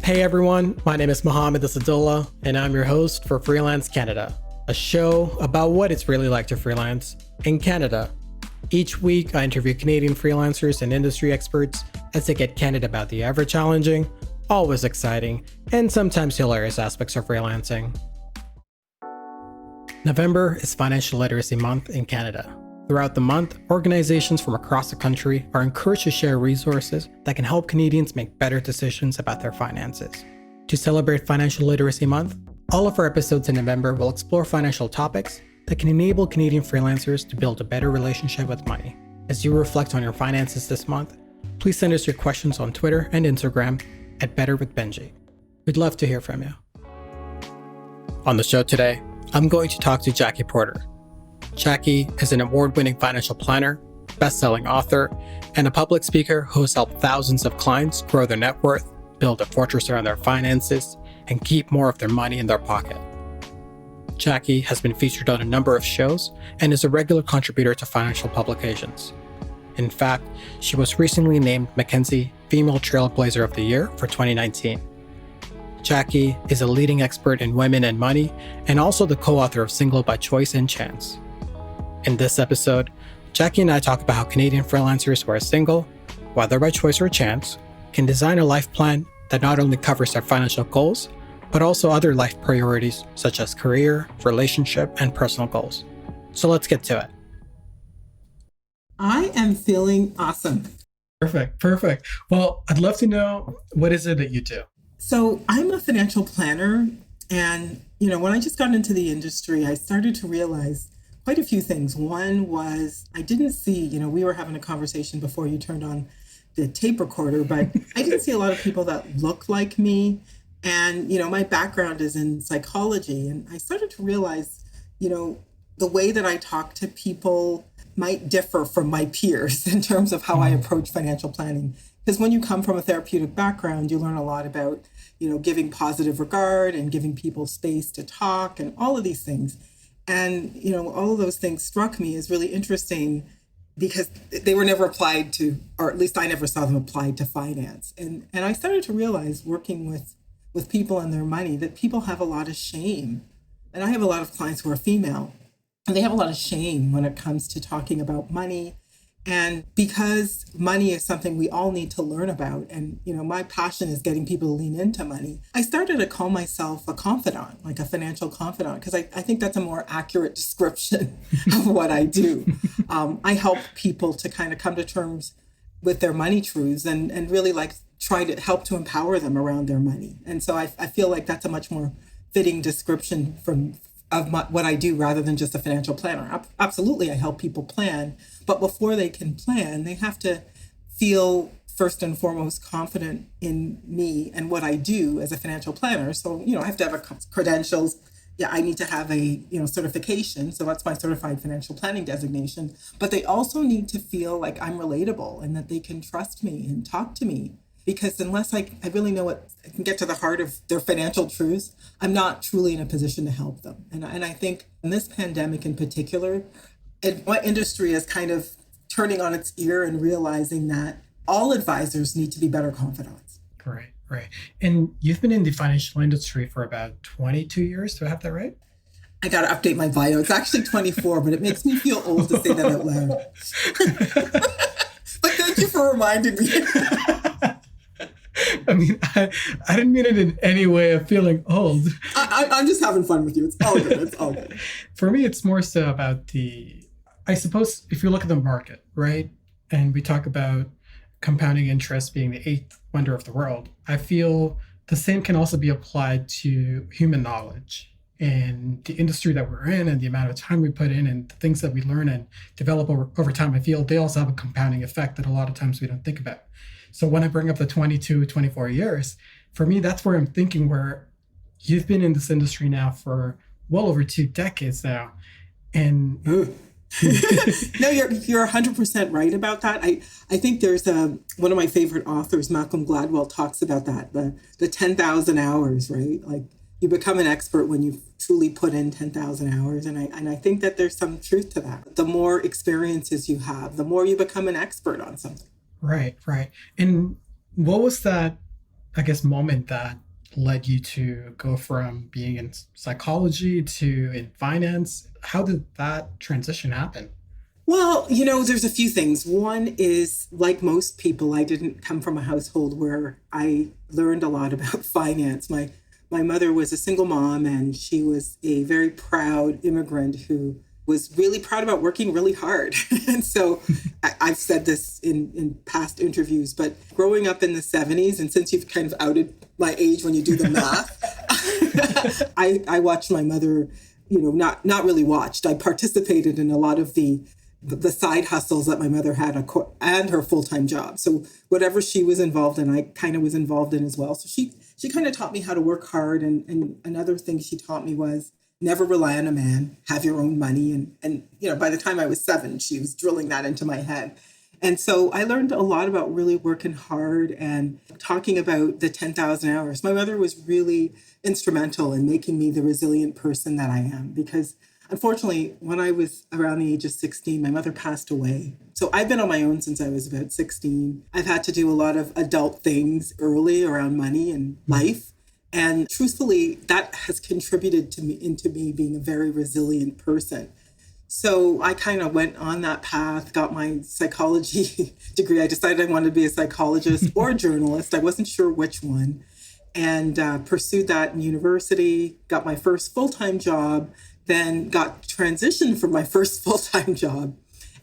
Hey everyone, my name is Mohammed, and I'm your host for Freelance Canada, a show about what it's really like to freelance in Canada. Each week, I interview Canadian freelancers and industry experts as they get candid about the ever challenging, always exciting, and sometimes hilarious aspects of freelancing. November is Financial Literacy Month in Canada. Throughout the month, organizations from across the country are encouraged to share resources that can help Canadians make better decisions about their finances. To celebrate Financial Literacy Month, all of our episodes in November will explore financial topics that can enable Canadian freelancers to build a better relationship with money. As you reflect on your finances this month, please send us your questions on Twitter and Instagram at BetterWithBenji. We'd love to hear from you. On the show today, I'm going to talk to Jackie Porter. Jackie is an award-winning financial planner, best-selling author, and a public speaker who has helped thousands of clients grow their net worth, build a fortress around their finances, and keep more of their money in their pocket. Jackie has been featured on a number of shows and is a regular contributor to financial publications. In fact, she was recently named Mackenzie Female Trailblazer of the Year for 2019. Jackie is a leading expert in women and money and also the co-author of Single by Choice and Chance. In this episode, Jackie and I talk about how Canadian freelancers who are single, whether by choice or chance, can design a life plan that not only covers their financial goals, but also other life priorities such as career, relationship, and personal goals. So let's get to it. I am feeling awesome. Perfect. Well, I'd love to know, what is it that you do? So I'm a financial planner. And, when I just got into the industry, I started to realize quite a few things. One was I didn't see, we were having a conversation before you turned on the tape recorder, but I didn't see a lot of people that look like me. And, my background is in psychology. And I started to realize, the way that I talk to people might differ from my peers in terms of how I approach financial planning. Because when you come from a therapeutic background, you learn a lot about, giving positive regard and giving people space to talk and all of these things. And, all of those things struck me as really interesting because they were never applied to, or at least I never saw them applied to finance. And I started to realize working with people and their money that people have a lot of shame. And I have a lot of clients who are female, and they have a lot of shame when it comes to talking about money. And because money is something we all need to learn about, and, my passion is getting people to lean into money, I started to call myself a confidant, like a financial confidant, because I think that's a more accurate description of what I do. I help people to kind of come to terms with their money truths and really try to help to empower them around their money. And so I feel like that's a much more fitting description of what I do rather than just a financial planner. Absolutely, I help people plan. But before they can plan, they have to feel first and foremost confident in me and what I do as a financial planner. So, I have to have credentials. Yeah, I need to have a, certification. So that's my certified financial planning designation. But they also need to feel like I'm relatable and that they can trust me and talk to me. Because unless I really know what I can get to the heart of their financial truths, I'm not truly in a position to help them. And I think in this pandemic in particular, my industry is kind of turning on its ear and realizing that all advisors need to be better confidants. Right. And you've been in the financial industry for about 22 years. Do I have that right? I got to update my bio. It's actually 24, but it makes me feel old to say that out loud. But thank you for reminding me. I mean, I didn't mean it in any way of feeling old. I'm just having fun with you. It's all good. For me, it's more so about I suppose if you look at the market, right? And we talk about compounding interest being the eighth wonder of the world. I feel the same can also be applied to human knowledge and the industry that we're in and the amount of time we put in and the things that we learn and develop over time. I feel they also have a compounding effect that a lot of times we don't think about. So when I bring up the 22, 24 years, for me, that's where I'm thinking where you've been in this industry now for well over 2 decades now. And no, you're 100% right about that. I think there's one of my favorite authors, Malcolm Gladwell, talks about that, the 10,000 hours, right? Like you become an expert when you truly put in 10,000 hours. And I think that there's some truth to that. The more experiences you have, the more you become an expert on something. Right. And what was that I guess, moment that led you to go from being in psychology to in finance? How did that transition happen? Well, there's a few things. One is, like most people, I didn't come from a household where I learned a lot about finance. My mother was a single mom, and she was a very proud immigrant who was really proud about working really hard. And so I've said this in past interviews, but growing up in the 70s, and since you've kind of outed my age when you do the math, I watched my mother, not really watched. I participated in a lot of the side hustles that my mother had and her full-time job. So whatever she was involved in, I kind of was involved in as well. So she kind of taught me how to work hard. And another thing she taught me was never rely on a man, have your own money. And by the time I was 7, she was drilling that into my head. And so I learned a lot about really working hard and talking about the 10,000 hours. My mother was really instrumental in making me the resilient person that I am, because unfortunately, when I was around the age of 16, my mother passed away. So I've been on my own since I was about 16. I've had to do a lot of adult things early around money and life. And truthfully, that has contributed into me being a very resilient person. So I kind of went on that path, got my psychology degree. I decided I wanted to be a psychologist or a journalist. I wasn't sure which one. And pursued that in university, got my first full-time job, then got transitioned from my first full-time job.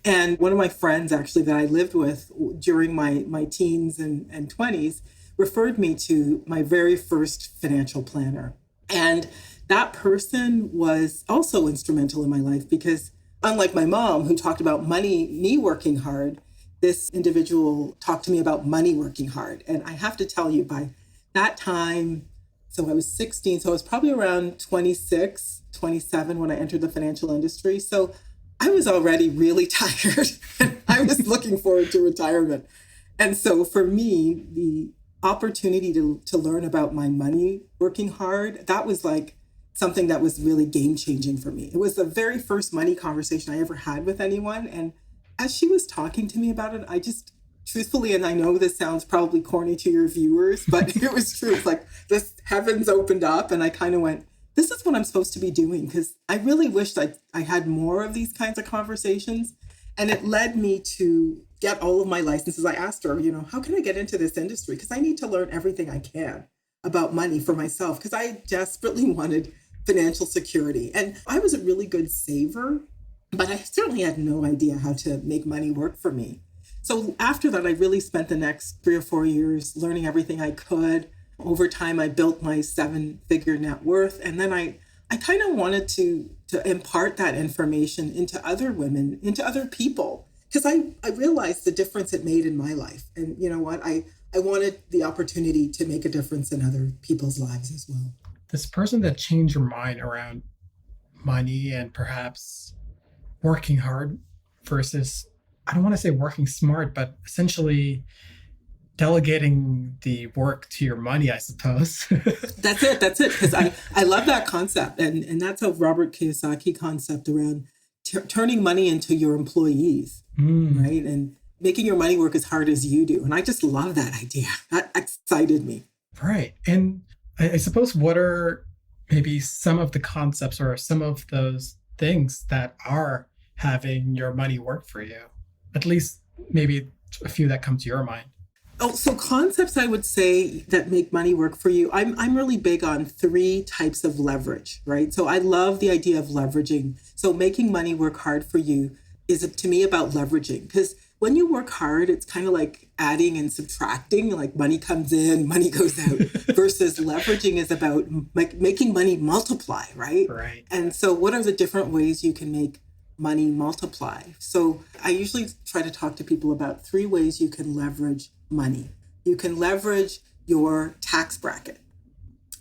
And one of my friends, actually, that I lived with during my teens and 20s, referred me to my very first financial planner. And that person was also instrumental in my life because, unlike my mom, who talked about me working hard, this individual talked to me about money working hard. And I have to tell you, by that time, so I was 16, so I was probably around 26, 27 when I entered the financial industry. So I was already really tired. I was looking forward to retirement. And so for me, the opportunity to learn about my money working hard, that was like something that was really game changing for me. It was the very first money conversation I ever had with anyone. And as she was talking to me about it, I just truthfully, and I know this sounds probably corny to your viewers, but it was true. It's like the heavens opened up and I kind of went, this is what I'm supposed to be doing. Because I really wished I had more of these kinds of conversations. And it led me to get all of my licenses. I asked her, how can I get into this industry? Because I need to learn everything I can about money for myself, because I desperately wanted financial security. And I was a really good saver, but I certainly had no idea how to make money work for me. So after that, I really spent the next 3 or 4 years learning everything I could. Over time, I built my 7-figure net worth. And then I kind of wanted to impart that information into other women, into other people, because I realized the difference it made in my life. And you know what? I wanted the opportunity to make a difference in other people's lives as well. This person that changed your mind around money and perhaps working hard versus, I don't want to say working smart, but essentially delegating the work to your money, I suppose. That's it. Because I love that concept. And that's a Robert Kiyosaki concept around turning money into your employees, right? And making your money work as hard as you do. And I just love that idea. That excited me. Right. And I suppose, what are maybe some of the concepts or some of those things that are having your money work for you? At least maybe a few that come to your mind. Oh, so concepts I would say that make money work for you. I'm really big on 3 types of leverage, right? So I love the idea of leveraging. So making money work hard for you is, to me, about leveraging, because when you work hard, it's kind of like adding and subtracting, like money comes in, money goes out, versus leveraging is about making money multiply, right? Right. And so what are the different ways you can make money multiply? So I usually try to talk to people about 3 ways you can leverage money. You can leverage your tax bracket,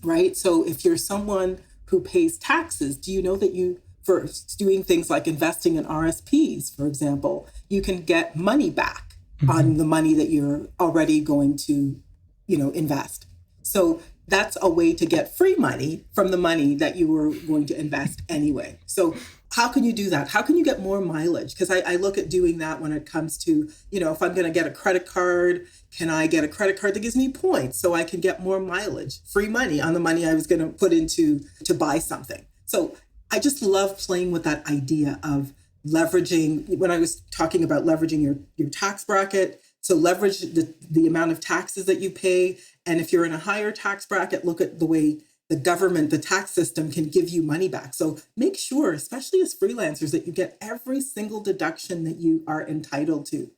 right? So if you're someone who pays taxes, do you know that for doing things like investing in RSPs, for example, you can get money back on the money that you're already going to, invest. So that's a way to get free money from the money that you were going to invest anyway. So how can you do that? How can you get more mileage? Because I look at doing that when it comes to, if I'm going to get a credit card, can I get a credit card that gives me points so I can get more mileage, free money on the money I was going to put into to buy something? So I just love playing with that idea of leveraging. When I was talking about leveraging your tax bracket, so leverage the amount of taxes that you pay. And if you're in a higher tax bracket, look at the way the government, the tax system can give you money back. So make sure, especially as freelancers, that you get every single deduction that you are entitled to.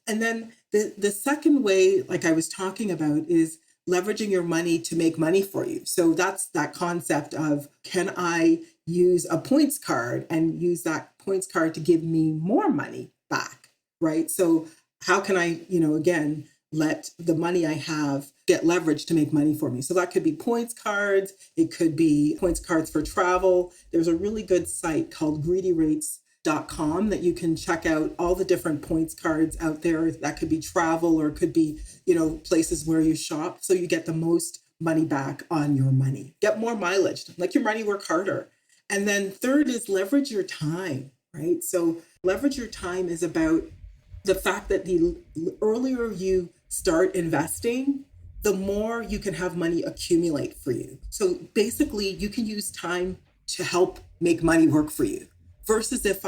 And then the second way, like I was talking about, is leveraging your money to make money for you. So that's that concept of, can I use a points card and use that points card to give me more money back, right? So how can I, again, let the money I have get leverage to make money for me? So that could be points cards. It could be points cards for travel. There's a really good site called greedyrates.com that you can check out all the different points cards out there. That could be travel, or it could be, places where you shop. So you get the most money back on your money. Get more mileage, like your money work harder. And then third is leverage your time, right? So leverage your time is about the fact that the earlier you start investing, the more you can have money accumulate for you. So basically, you can use time to help make money work for you. Versus if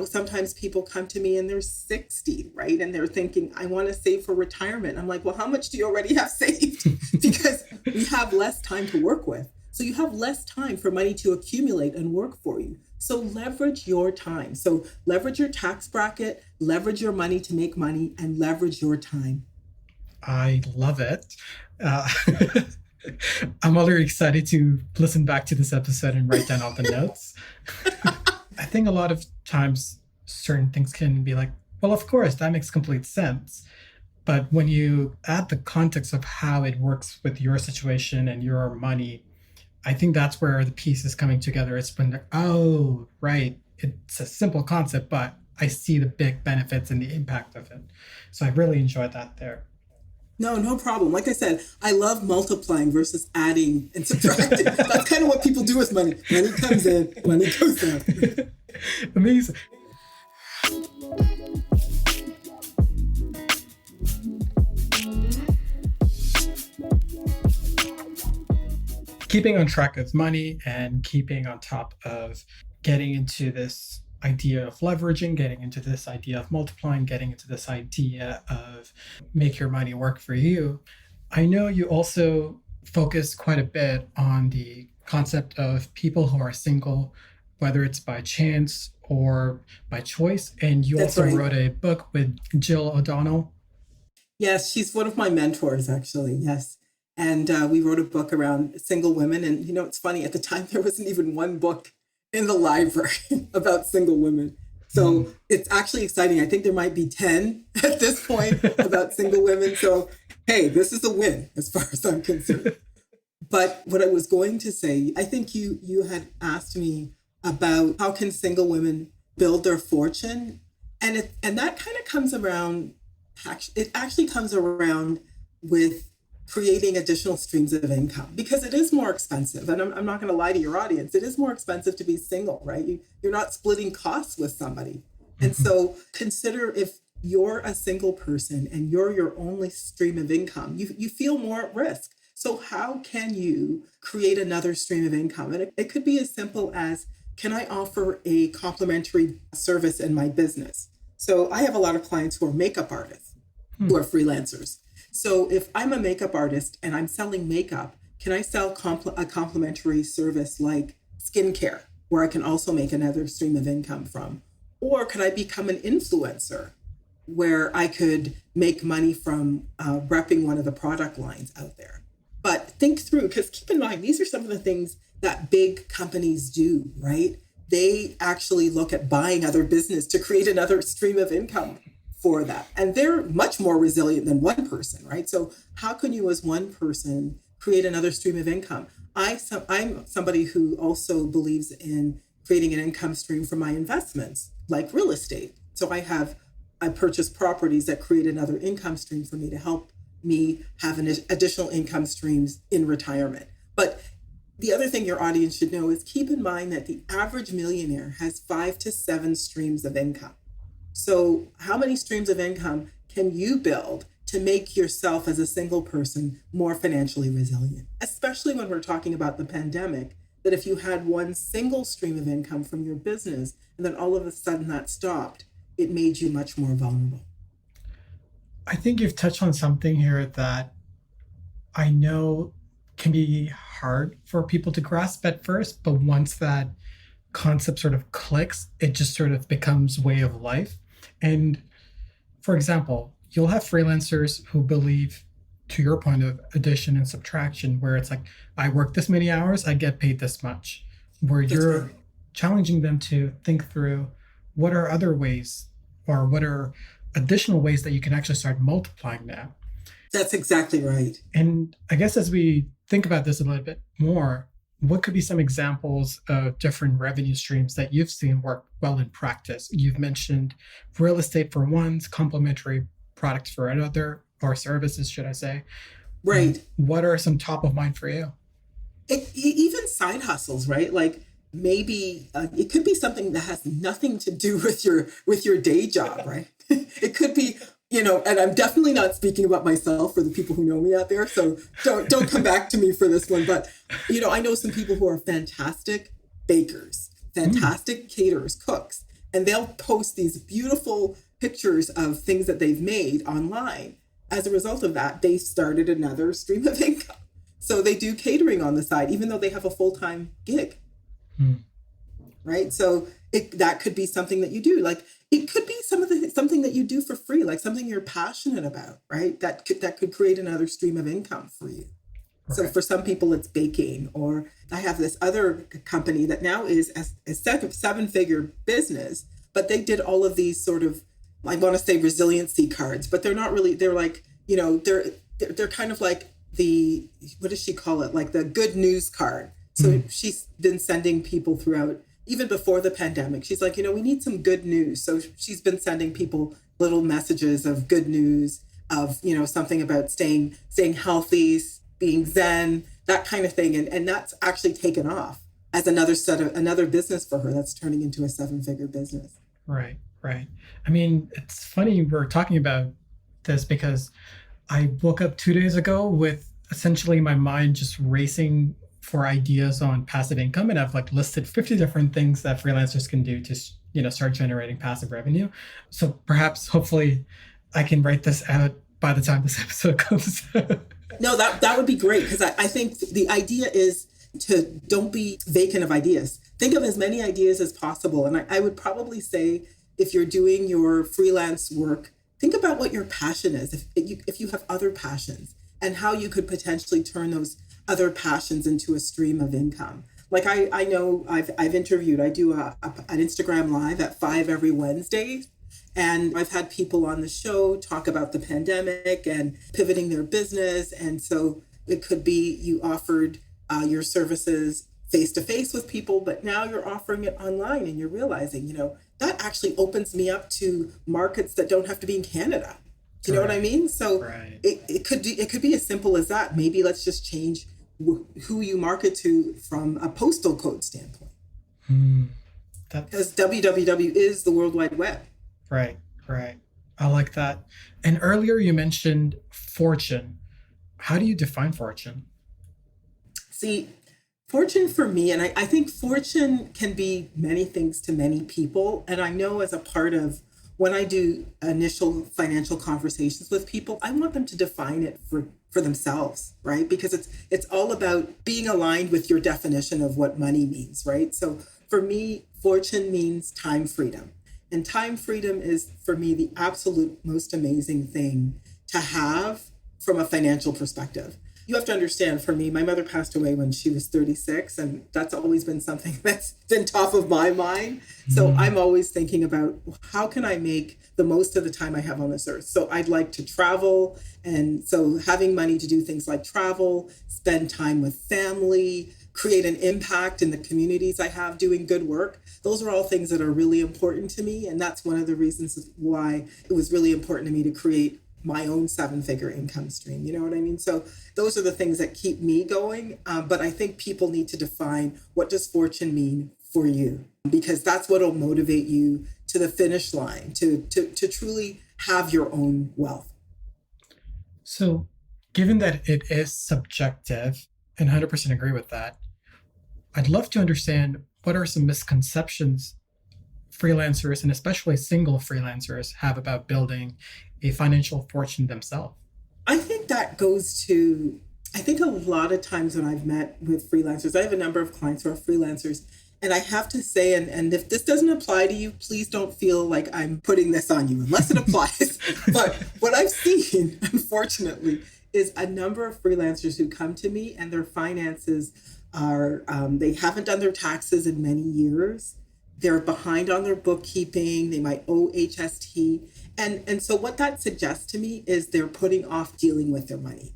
sometimes people come to me and they're 60, right? And they're thinking, I want to save for retirement. I'm like, well, how much do you already have saved? Because we have less time to work with. So you have less time for money to accumulate and work for you. So leverage your time. So leverage your tax bracket, leverage your money to make money, and leverage your time. I love it. I'm already excited to listen back to this episode and write down all the notes. I think a lot of times certain things can be like, well, of course, that makes complete sense. But when you add the context of how it works with your situation and your money, I think that's where the piece is coming together. It's when oh, right, it's a simple concept, but I see the big benefits and the impact of it. So I really enjoyed that there. No problem. Like I said, I love multiplying versus adding and subtracting. That's kind of what people do with money. Money comes in, money goes out. Amazing. Keeping on track of money and keeping on top of getting into this idea of leveraging, getting into this idea of multiplying, getting into this idea of make your money work for you. I know you also focus quite a bit on the concept of people who are single, whether it's by chance or by choice. And you That's also right. wrote a book with Jill O'Donnell. Yes, she's one of my mentors, actually. Yes. And we wrote a book around single women. And, it's funny, at the time, there wasn't even one book in the library about single women. So it's actually exciting. I think there might be 10 at this point about single women. So, hey, this is a win as far as I'm concerned. But what I was going to say, I think you had asked me about how can single women build their fortune. And that kind of comes around, it actually comes around with creating additional streams of income, because it is more expensive. And I'm not going to lie to your audience. It is more expensive to be single, right? You're not splitting costs with somebody. And so consider, if you're a single person and you're your only stream of income, you feel more at risk. So how can you create another stream of income? And it could be as simple as, can I offer a complimentary service in my business? So I have a lot of clients who are makeup artists, who are freelancers. So if I'm a makeup artist and I'm selling makeup, can I sell a complimentary service like skincare, where I can also make another stream of income from? Or could I become an influencer, where I could make money from repping one of the product lines out there? But think through, because keep in mind, these are some of the things that big companies do, right? They actually look at buying other business to create another stream of income for that. And they're much more resilient than one person, right? So how can you, as one person, create another stream of income? I'm somebody who also believes in creating an income stream from my investments, like real estate. So I purchase properties that create another income stream for me to help me have an additional income streams in retirement. But the other thing your audience should know is keep in mind that the average millionaire has 5 to 7 streams of income. So how many streams of income can you build to make yourself as a single person more financially resilient? Especially when we're talking about the pandemic, that if you had one single stream of income from your business and then all of a sudden that stopped, it made you much more vulnerable. I think you've touched on something here that I know can be hard for people to grasp at first, but once that concept sort of clicks, it just sort of becomes way of life. And for example, you'll have freelancers who believe, to your point of addition and subtraction, where it's like, I work this many hours, I get paid this much, where you're challenging them to think through what are other ways or what are additional ways that you can actually start multiplying now. That's exactly right. And I guess as we think about this a little bit more, what could be some examples of different revenue streams that you've seen work well in practice? You've mentioned real estate for one, complementary products for another, or services, should I say. Right. What are some top of mind for you? Even side hustles, right? Like maybe it could be something that has nothing to do with your day job, right? It could be, and I'm definitely not speaking about myself for the people who know me out there. So don't come back to me for this one. But, I know some people who are fantastic bakers, fantastic caterers, cooks, and they'll post these beautiful pictures of things that they've made online. As a result of that, they started another stream of income. So they do catering on the side, even though they have a full-time gig. Right? So that could be something that you do. Like it could be something that you do for free, like something you're passionate about, right? That could create another stream of income for you. Right. So for some people, it's baking. Or I have this other company that now is a 7-figure business, but they did all of these sort of, I want to say resiliency cards, but they're not really, they're like, they're kind of like the, what does she call it? Like the good news card. So she's been sending people throughout, even before the pandemic. She's like, we need some good news. So she's been sending people little messages of good news, of, something about staying healthy, being Zen, that kind of thing. And that's actually taken off as another business for her that's turning into a 7-figure business. Right. I mean, it's funny we're talking about this because I woke up 2 days ago with essentially my mind just racing for ideas on passive income. And I've listed 50 different things that freelancers can do to, start generating passive revenue. So perhaps, hopefully I can write this out by the time this episode comes. No, that would be great. Because I think the idea is to don't be vacant of ideas. Think of as many ideas as possible. And I would probably say, if you're doing your freelance work, think about what your passion is. If you have other passions and how you could potentially turn those other passions into a stream of income. Like I know I've interviewed, I do an Instagram live at 5 every Wednesday. And I've had people on the show talk about the pandemic and pivoting their business. And so it could be you offered your services face-to-face with people, but now you're offering it online and you're realizing, that actually opens me up to markets that don't have to be in Canada. Do you know what I mean? So it could be as simple as that. Maybe let's just change who you market to from a postal code standpoint. Because www is the World Wide Web. Right. I like that. And earlier you mentioned fortune. How do you define fortune? See, fortune for me, and I think fortune can be many things to many people. And I know as a part of when I do initial financial conversations with people, I want them to define it for themselves, right? Because it's all about being aligned with your definition of what money means, right? So for me, fortune means time freedom. And time freedom is, for me, the absolute most amazing thing to have from a financial perspective. You have to understand, for me, my mother passed away when she was 36, and that's always been something that's been top of my mind. So I'm always thinking about how can I make the most of the time I have on this earth? So I'd like to travel. And so having money to do things like travel, spend time with family, create an impact in the communities I have, doing good work. Those are all things that are really important to me. And that's one of the reasons why it was really important to me to create my own 7-figure income stream. You know what I mean? So those are the things that keep me going. But I think people need to define, what does fortune mean for you? Because that's what will motivate you to the finish line, to truly have your own wealth. So, given that it is subjective, and 100% agree with that, I'd love to understand, what are some misconceptions freelancers, and especially single freelancers, have about building a financial fortune themselves? I think that goes to, I think a lot of times when I've met with freelancers, I have a number of clients who are freelancers, and I have to say, and if this doesn't apply to you, please don't feel like I'm putting this on you unless it applies. But what I've seen, unfortunately, is a number of freelancers who come to me and their finances are, they haven't done their taxes in many years. They're behind on their bookkeeping. They might owe HST. And so what that suggests to me is they're putting off dealing with their money.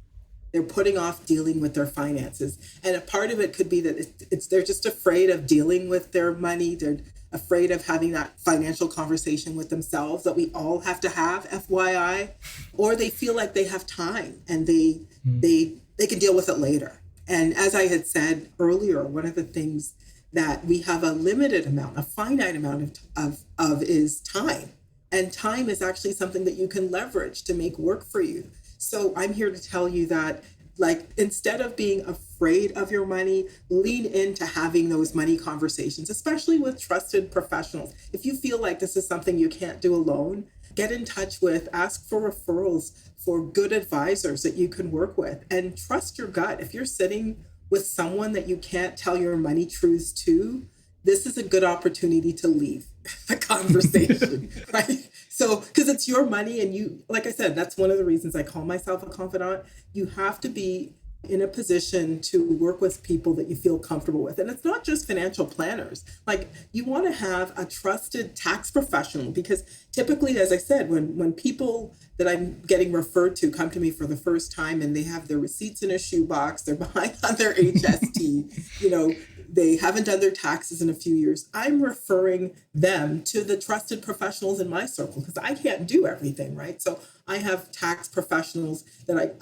They're putting off dealing with their finances. And a part of it could be that they're just afraid of dealing with their money. They're afraid of having that financial conversation with themselves that we all have to have, FYI, or they feel like they have time and they can deal with it later. And as I had said earlier, one of the things that we have a limited amount, a finite amount of is time. And time is actually something that you can leverage to make work for you. So I'm here to tell you that, like, instead of being afraid of your money, lean into having those money conversations, especially with trusted professionals. If you feel like this is something you can't do alone, get in touch with, ask for referrals for good advisors that you can work with, and trust your gut. If you're sitting with someone that you can't tell your money truths to, this is a good opportunity to leave the conversation, right? So, because it's your money, and you, like I said, that's one of the reasons I call myself a confidant. You have to be in a position to work with people that you feel comfortable with. And it's not just financial planners. Like, you want to have a trusted tax professional, because typically, as I said, when people that I'm getting referred to come to me for the first time and they have their receipts in a shoebox, they're behind on their HST, they haven't done their taxes in a few years, I'm referring them to the trusted professionals in my circle, because I can't do everything, right? So I have tax professionals that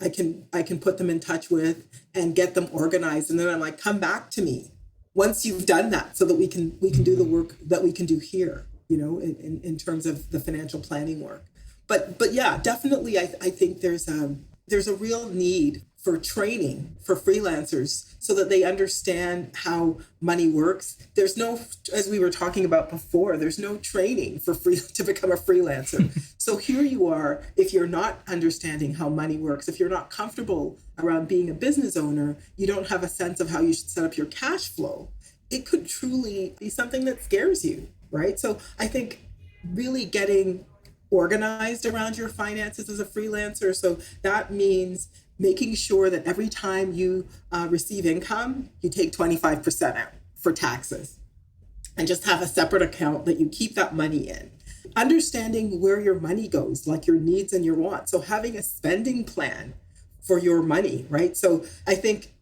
I can put them in touch with and get them organized. And then I'm like, come back to me once you've done that, so that we can do the work that we can do here, in terms of the financial planning work. But yeah, definitely, I think there's a real need for training for freelancers so that they understand how money works. There's no, as we were talking about before, there's no training to become a freelancer. So here you are, if you're not understanding how money works, if you're not comfortable around being a business owner, you don't have a sense of how you should set up your cash flow, it could truly be something that scares you, right? So I think really getting organized around your finances as a freelancer. So that means making sure that every time you receive income, you take 25% out for taxes, and just have a separate account that you keep that money in. Understanding where your money goes, like your needs and your wants. So having a spending plan for your money, right? So I think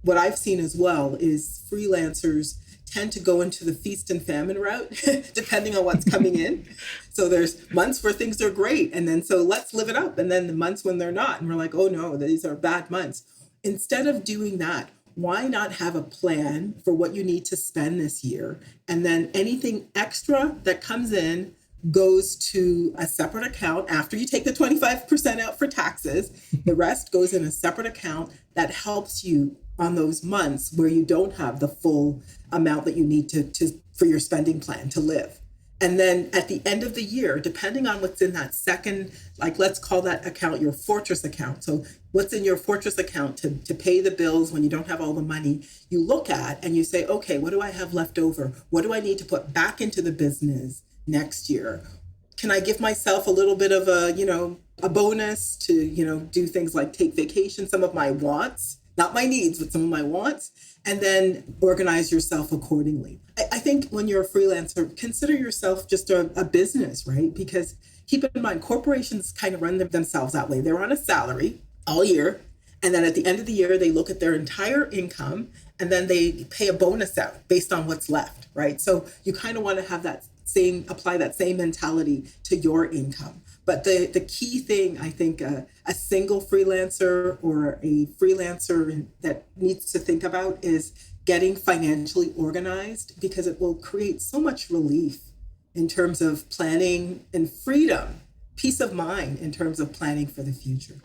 what I've seen as well is freelancers tend to go into the feast and famine route, depending on what's coming in. So there's months where things are great, and then so let's live it up. And then the months when they're not, and we're like, oh no, these are bad months. Instead of doing that, why not have a plan for what you need to spend this year? And then anything extra that comes in goes to a separate account after you take the 25% out for taxes. The rest goes in a separate account that helps you on those months where you don't have the full amount that you need to for your spending plan to live. And then at the end of the year, depending on what's in that second, like, let's call that account your fortress account. So what's in your fortress account to pay the bills when you don't have all the money, you look at and you say, okay, what do I have left over? What do I need to put back into the business next year? Can I give myself a little bit of a bonus to, do things like take vacation, some of my wants, not my needs, but some of my wants, and then organize yourself accordingly. I think when you're a freelancer, consider yourself just a business, right? Because keep in mind, corporations kind of run themselves that way. They're on a salary all year, and then at the end of the year, they look at their entire income, and then they pay a bonus out based on what's left, right? So you kind of want to have that apply that same mentality to your income. But the key thing, I think, a single freelancer or a freelancer that needs to think about is getting financially organized, because it will create so much relief in terms of planning and freedom, peace of mind in terms of planning for the future.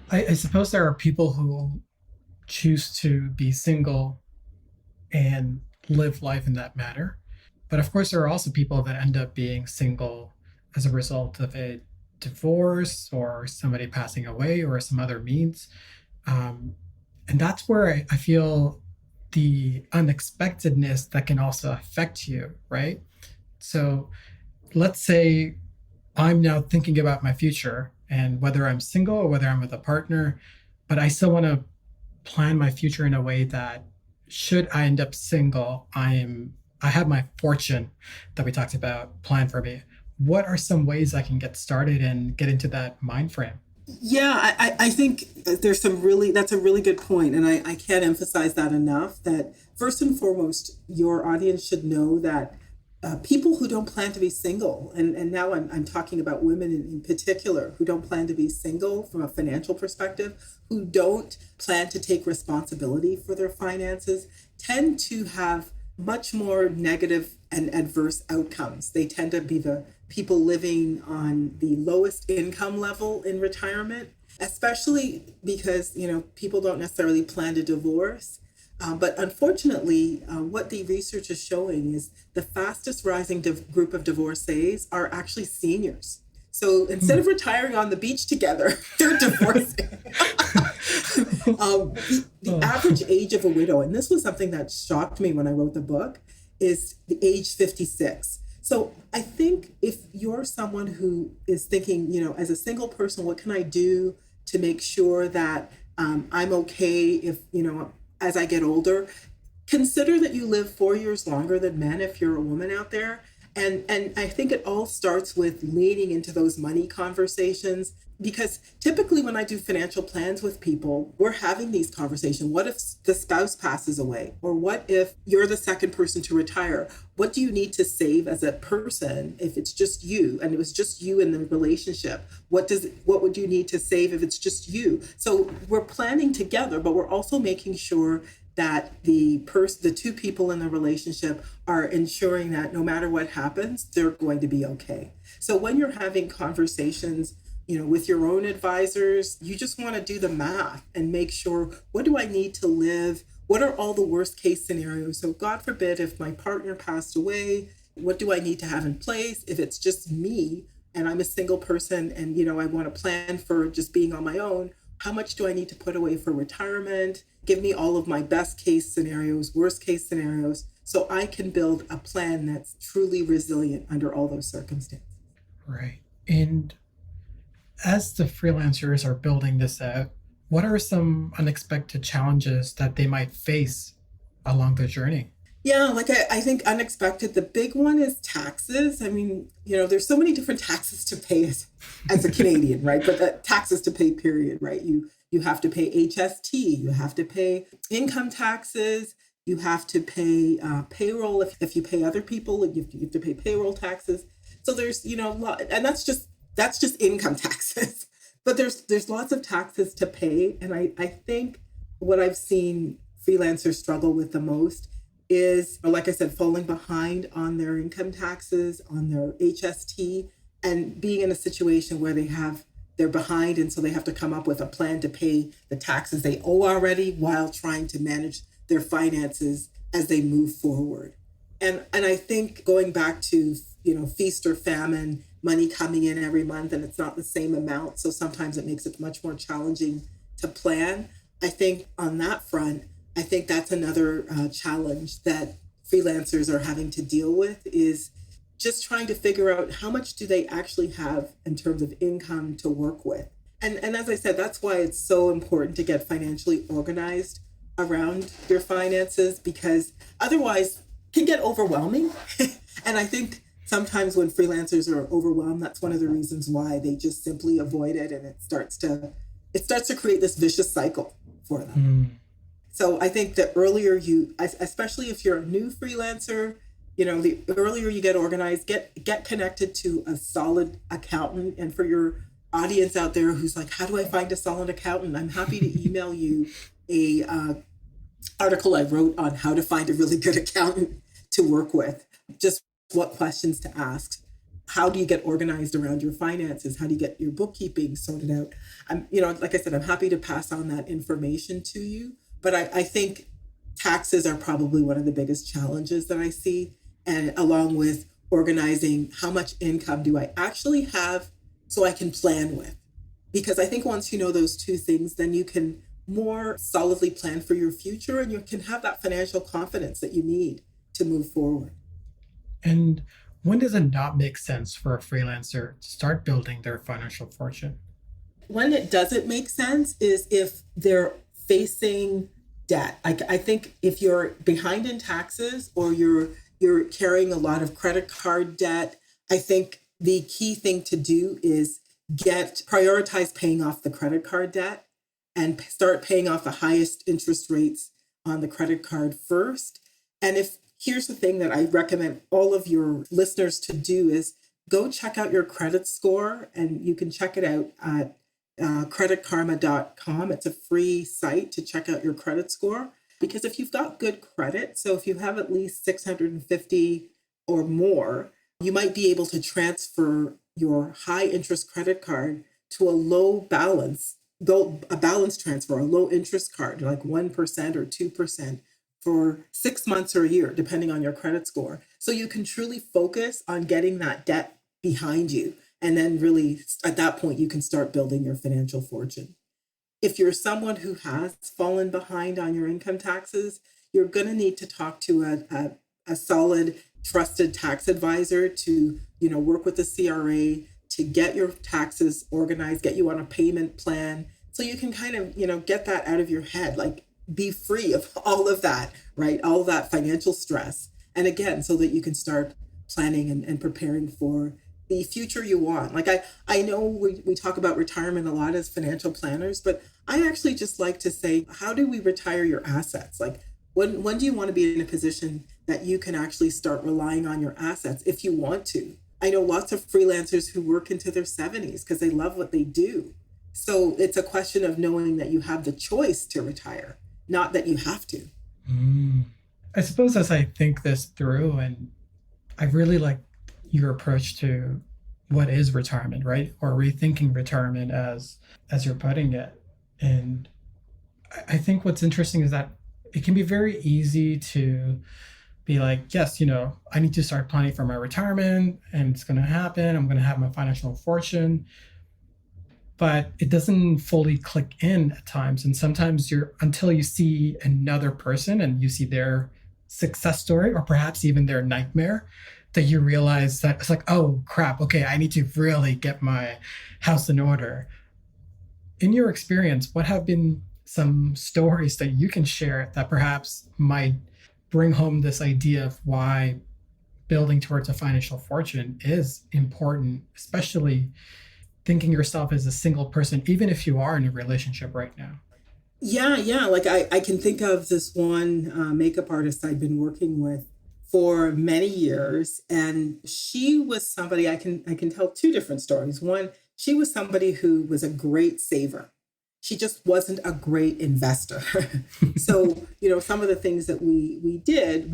I suppose there are people who choose to be single and live life in that manner. But of course, there are also people that end up being single as a result of a divorce or somebody passing away or some other means. And that's where I feel the unexpectedness that can also affect you, right? So let's say I'm now thinking about my future and whether I'm single or whether I'm with a partner, but I still want to plan my future in a way that should I end up single, I have my fortune that we talked about planned for me. What are some ways I can get started and get into that mind frame? Yeah, I think that's a really good point. And I can't emphasize that enough, that first and foremost, your audience should know that people who don't plan to be single, and now I'm talking about women in particular, who don't plan to be single from a financial perspective, who don't plan to take responsibility for their finances, tend to have much more negative and adverse outcomes. They tend to be the people living on the lowest income level in retirement, especially because, people don't necessarily plan to divorce. But unfortunately, what the research is showing is the fastest rising group of divorcees are actually seniors. So instead of retiring on the beach together, they're divorcing. The average age of a widow, and this was something that shocked me when I wrote the book, is the age 56. So I think if you're someone who is thinking, as a single person, what can I do to make sure that I'm okay if, as I get older, consider that you live 4 years longer than men if you're a woman out there. And I think it all starts with leaning into those money conversations, because typically when I do financial plans with people, we're having these conversations. What if the spouse passes away? Or what if you're the second person to retire? What do you need to save as a person if it's just you and it was just you in the relationship? What would you need to save if it's just you? So we're planning together, but we're also making sure that the two people in the relationship are ensuring that no matter what happens, they're going to be okay. So when you're having conversations, with your own advisors, you just want to do the math and make sure, what do I need to live? What are all the worst case scenarios? So God forbid, if my partner passed away, what do I need to have in place? If it's just me and I'm a single person and, I want to plan for just being on my own, how much do I need to put away for retirement? Give me all of my best case scenarios, worst case scenarios, so I can build a plan that's truly resilient under all those circumstances. Right. And as the freelancers are building this out, what are some unexpected challenges that they might face along the journey? Yeah, I think unexpected, the big one is taxes. I mean, there's so many different taxes to pay as a Canadian, right? But taxes to pay, period, right? You have to pay HST, you have to pay income taxes, you have to pay payroll. If you pay other people, you have to pay payroll taxes. So there's, a lot, and that's just income taxes. But there's lots of taxes to pay. And I think what I've seen freelancers struggle with the most is, like I said, falling behind on their income taxes, on their HST, and being in a situation where they're behind, and so they have to come up with a plan to pay the taxes they owe already while trying to manage their finances as they move forward. And I think going back to, feast or famine, money coming in every month and it's not the same amount, so sometimes it makes it much more challenging to plan. I think on that front, I think that's another challenge that freelancers are having to deal with, is just trying to figure out how much do they actually have in terms of income to work with. And as I said, that's why it's so important to get financially organized around your finances, because otherwise it can get overwhelming. And I think sometimes when freelancers are overwhelmed, that's one of the reasons why they just simply avoid it, and it starts to create this vicious cycle for them. So I think the earlier you, especially if you're a new freelancer, the earlier you get organized, get connected to a solid accountant. And for your audience out there who's like, how do I find a solid accountant? I'm happy to email you a article I wrote on how to find a really good accountant to work with. Just what questions to ask. How do you get organized around your finances? How do you get your bookkeeping sorted out? Like I said, I'm happy to pass on that information to you. But I think taxes are probably one of the biggest challenges that I see. And along with organizing how much income do I actually have so I can plan with. Because I think once you know those two things, then you can more solidly plan for your future, and you can have that financial confidence that you need to move forward. And when does it not make sense for a freelancer to start building their financial fortune? When it doesn't make sense is if they're facing debt. I think if you're behind in taxes, or you're carrying a lot of credit card debt, I think the key thing to do is prioritize paying off the credit card debt and start paying off the highest interest rates on the credit card first. And here's the thing that I recommend all of your listeners to do is go check out your credit score, and you can check it out at creditkarma.com. It's a free site to check out your credit score, because if you've got good credit, so if you have at least 650 or more, you might be able to transfer your high interest credit card to a balance transfer, a low interest card, like 1% or 2% for 6 months or a year, depending on your credit score. So you can truly focus on getting that debt behind you. And then really at that point, you can start building your financial fortune. If you're someone who has fallen behind on your income taxes, you're going to need to talk to a solid, trusted tax advisor to, work with the CRA to get your taxes organized, get you on a payment plan, so you can kind of, get that out of your head, like be free of all of that, right? All of that financial stress. And again, so that you can start planning and preparing for the future you want. Like I know we talk about retirement a lot as financial planners, but I actually just like to say, how do we retire your assets? Like when do you want to be in a position that you can actually start relying on your assets if you want to? I know lots of freelancers who work into their 70s because they love what they do. So it's a question of knowing that you have the choice to retire, not that you have to. I suppose as I think this through, and I really like your approach to what is retirement, right? Or rethinking retirement as you're putting it. And I think what's interesting is that it can be very easy to be like, yes, I need to start planning for my retirement, and it's going to happen. I'm going to have my financial fortune. But it doesn't fully click in at times. And sometimes until you see another person and you see their success story, or perhaps even their nightmare, that you realize that it's like, oh crap, okay, I need to really get my house in order. In your experience, what have been some stories that you can share that perhaps might bring home this idea of why building towards a financial fortune is important, especially thinking yourself as a single person, even if you are in a relationship right now? Yeah. Like I can think of this one makeup artist I've been working with for many years. And she was somebody, I can tell two different stories. One, she was somebody who was a great saver. She just wasn't a great investor. So, some of the things that we did,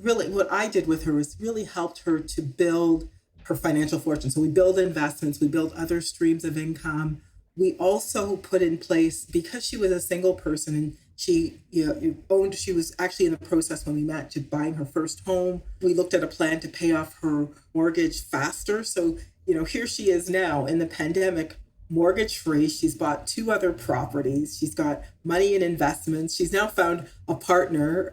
what I did with her was really helped her to build her financial fortune. So we build investments, we build other streams of income. We also put in place, because she was a single person and she was actually in the process when we met to buying her first home. We looked at a plan to pay off her mortgage faster. So, here she is now in the pandemic, mortgage free. She's bought 2 other properties. She's got money in investments. She's now found a partner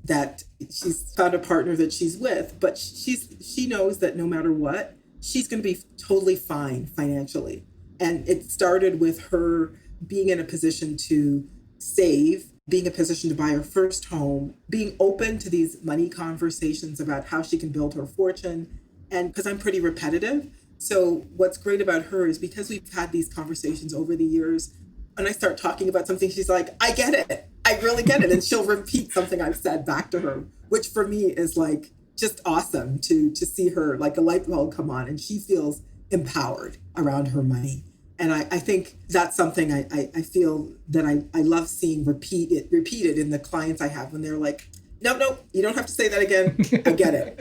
that she's with, but she knows that no matter what, she's going to be totally fine financially. And it started with her being in a position to save, being in a position to buy her first home, being open to these money conversations about how she can build her fortune. And because I'm pretty repetitive. So what's great about her is because we've had these conversations over the years, when I start talking about something, she's like, I get it. I really get it. And she'll repeat something I've said back to her, which for me is like just awesome to see her like a light bulb come on, and she feels empowered around her money. And I think that's something I feel that I love seeing repeated in the clients I have when they're like, no, you don't have to say that again. I get it.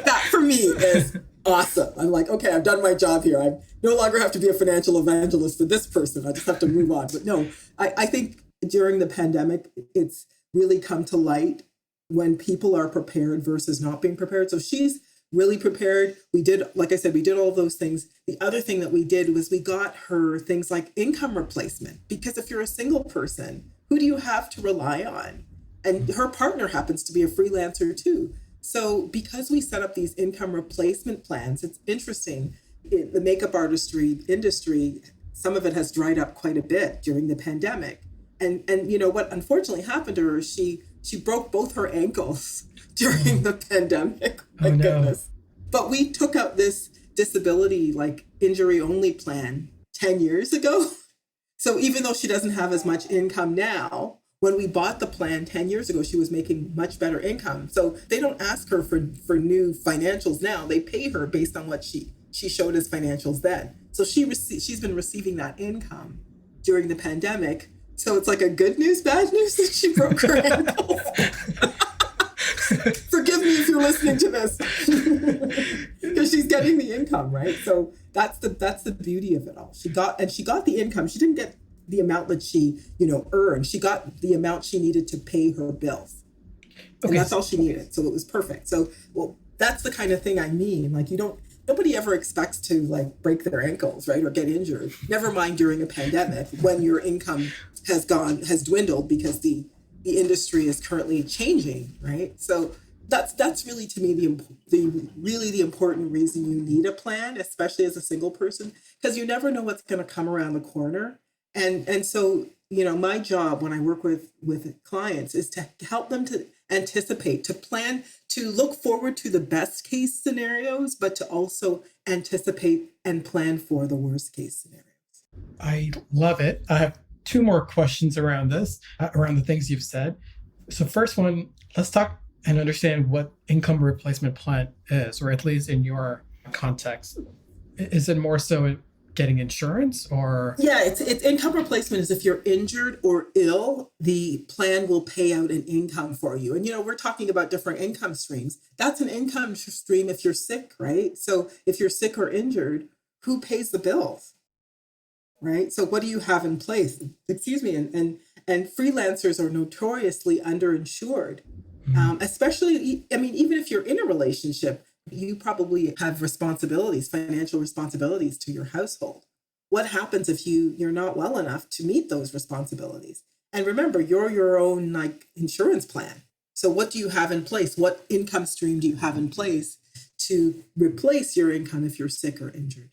That for me is awesome. I'm like, okay, I've done my job here. I no longer have to be a financial evangelist for this person. I just have to move on. But no, I think during the pandemic, it's really come to light when people are prepared versus not being prepared. So she's really prepared. We did, like I said, we did all those things. The other thing that we did was we got her things like income replacement, because if you're a single person, who do you have to rely on? And her partner happens to be a freelancer too. So because we set up these income replacement plans, it's interesting. The makeup artistry industry, some of it has dried up quite a bit during the pandemic. And you know what unfortunately happened to her, she broke both her ankles during the pandemic. My goodness. But we took out this disability like injury only plan 10 years ago. So even though she doesn't have as much income now, when we bought the plan 10 years ago, she was making much better income. So they don't ask her for new financials now. They pay her based on what she showed as financials then. So she's been receiving that income during the pandemic. So it's like a good news, bad news that she broke her ankle. Forgive me if you're listening to this, because she's getting the income, right? So that's the beauty of it all. She got the income. She didn't get the amount that she, earned. She got the amount she needed to pay her bills. And that's all she needed. So it was perfect. So, well, that's the kind of thing I mean. Like nobody ever expects to like break their ankles, right? Or get injured. Never mind during a pandemic when your income has dwindled because the industry is currently changing, right? So that's really, to me, the important reason you need a plan, especially as a single person, because you never know what's going to come around the corner. And so, my job when I work with clients is to help them to anticipate, to plan, to look forward to the best case scenarios, but to also anticipate and plan for the worst case scenarios. I love it. I have two more questions around this, around the things you've said. So first one, let's talk and understand what income replacement plan is, or at least in your context. Is it more so getting insurance or? Yeah, it's income replacement is if you're injured or ill, the plan will pay out an income for you. And, we're talking about different income streams. That's an income stream if you're sick, right? So if you're sick or injured, who pays the bills, right? So what do you have in place? Excuse me. And freelancers are notoriously underinsured, especially, even if you're in a relationship, you probably have responsibilities, financial responsibilities to your household. What happens if you're not well enough to meet those responsibilities? And remember, you're your own insurance plan. So what do you have in place? What income stream do you have in place to replace your income if you're sick or injured?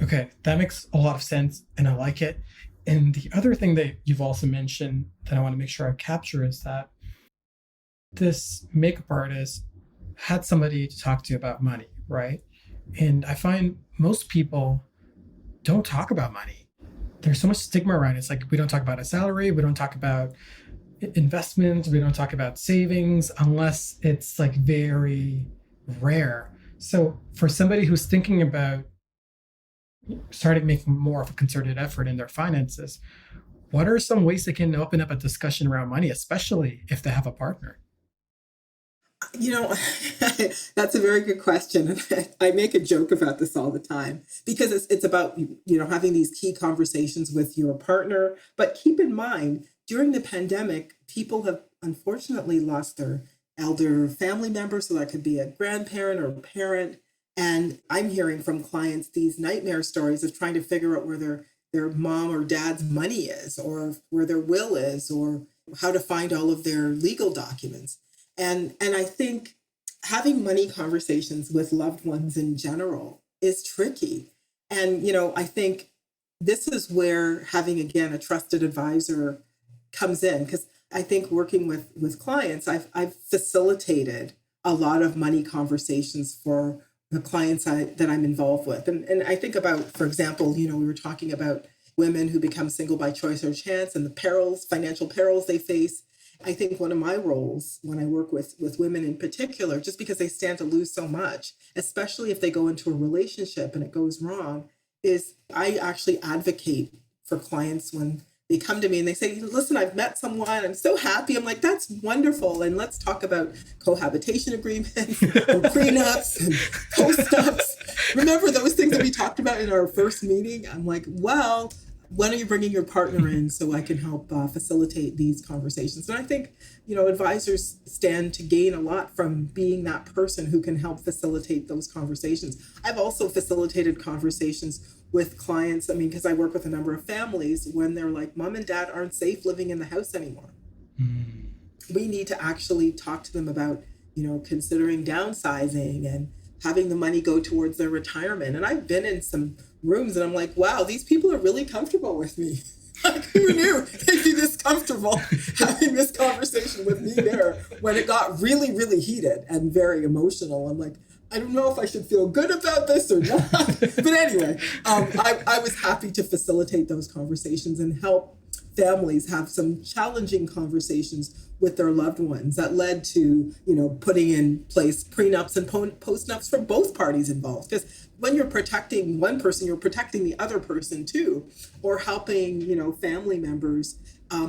Okay, that makes a lot of sense and I like it. And the other thing that you've also mentioned that I want to make sure I capture is that this makeup artist had somebody to talk to about money, right? And I find most people don't talk about money. There's so much stigma around it. It's like we don't talk about a salary, we don't talk about investments, we don't talk about savings unless it's like very rare. So for somebody who's thinking about starting making more of a concerted effort in their finances, what are some ways they can open up a discussion around money, especially if they have a partner? That's a very good question. I make a joke about this all the time because it's about, having these key conversations with your partner. But keep in mind, during the pandemic, people have unfortunately lost their elder family member. So that could be a grandparent or a parent. And I'm hearing from clients these nightmare stories of trying to figure out where their mom or dad's money is, or where their will is, or how to find all of their legal documents. And I think having money conversations with loved ones in general is tricky. And, I think this is where having, again, a trusted advisor comes in, because I think working with clients, I've facilitated a lot of money conversations for the clients that I'm involved with. And I think about, for example, we were talking about women who become single by choice or chance and the perils, financial perils they face. I think one of my roles when I work with women in particular, just because they stand to lose so much, especially if they go into a relationship and it goes wrong, is I actually advocate for clients when they come to me and they say, listen, I've met someone, I'm so happy. I'm like, that's wonderful. And let's talk about cohabitation agreements and prenups and post-ups. Remember those things that we talked about in our first meeting? I'm like, well, when are you bringing your partner in so I can help facilitate these conversations? And I think, advisors stand to gain a lot from being that person who can help facilitate those conversations. I've also facilitated conversations with clients, because I work with a number of families when they're like, mom and dad aren't safe living in the house anymore. Mm. We need to actually talk to them about, considering downsizing and having the money go towards their retirement. And I've been in some rooms and I'm like, wow, these people are really comfortable with me. Like, who knew they'd be this comfortable having this conversation with me there when it got really, really heated and very emotional. I'm like, I don't know if I should feel good about this or not. But anyway, I was happy to facilitate those conversations and help families have some challenging conversations with their loved ones that led to, putting in place prenups and postnups for both parties involved. Because when you're protecting one person, you're protecting the other person too, or helping, family members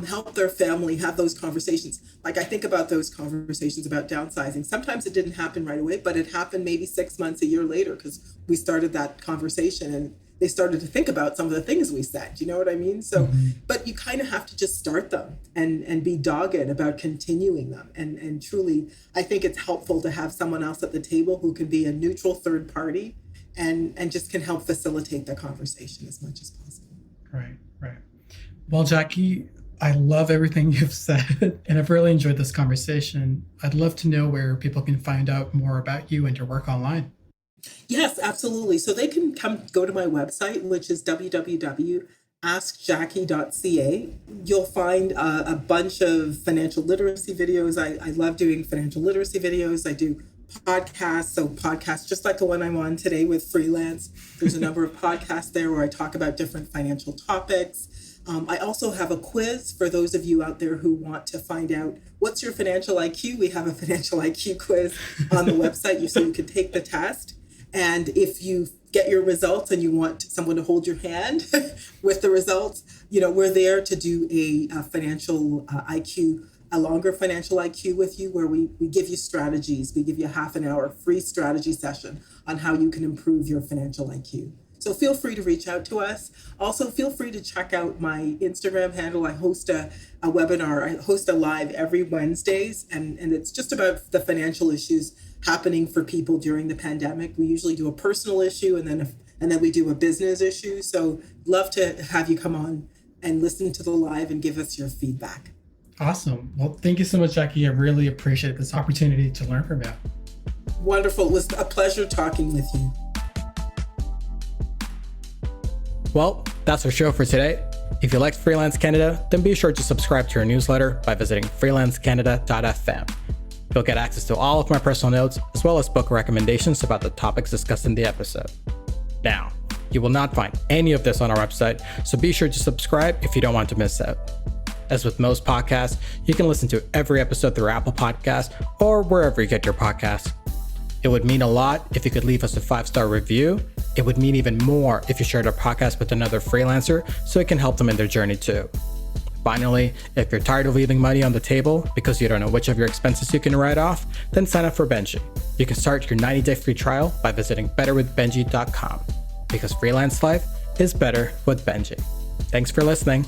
help their family have those conversations. Like I think about those conversations about downsizing. Sometimes it didn't happen right away, but it happened maybe 6 months, a year later, because we started that conversation and they started to think about some of the things we said. You know what I mean? So, but you kind of have to just start them and be dogged about continuing them. And truly, I think it's helpful to have someone else at the table who can be a neutral third party and just can help facilitate the conversation as much as possible. Right. Well, Jackie, I love everything you've said, and I've really enjoyed this conversation. I'd love to know where people can find out more about you and your work online. Yes, absolutely. So they can go to my website, which is www.askjackie.ca. You'll find a bunch of financial literacy videos. I love doing financial literacy videos. I do podcasts. So podcasts just like the one I'm on today with Freelance. There's a number of podcasts there where I talk about different financial topics. I also have a quiz for those of you out there who want to find out what's your financial IQ. We have a financial IQ quiz on the website so you can take the test. And if you get your results and you want someone to hold your hand with the results, we're there to do a financial IQ, a longer financial IQ with you, where we give you strategies. We give you a half an hour free strategy session on how you can improve your financial IQ. So feel free to reach out to us. Also, feel free to check out my Instagram handle. I host a webinar. I host a live every Wednesdays, and it's just about the financial issues happening for people during the pandemic. We usually do a personal issue and then we do a business issue. So love to have you come on and listen to the live and give us your feedback. Awesome. Well, thank you so much, Jackie. I really appreciate this opportunity to learn from you. Wonderful. It was a pleasure talking with you. Well, that's our show for today. If you liked Freelance Canada, then be sure to subscribe to our newsletter by visiting freelancecanada.fm. You'll get access to all of my personal notes, as well as book recommendations about the topics discussed in the episode. Now, you will not find any of this on our website, so be sure to subscribe if you don't want to miss out. As with most podcasts, you can listen to every episode through Apple Podcasts or wherever you get your podcasts. It would mean a lot if you could leave us a 5-star review. It would mean even more if you shared our podcast with another freelancer so it can help them in their journey too. Finally, if you're tired of leaving money on the table because you don't know which of your expenses you can write off, then sign up for Benji. You can start your 90-day free trial by visiting betterwithbenji.com, because freelance life is better with Benji. Thanks for listening.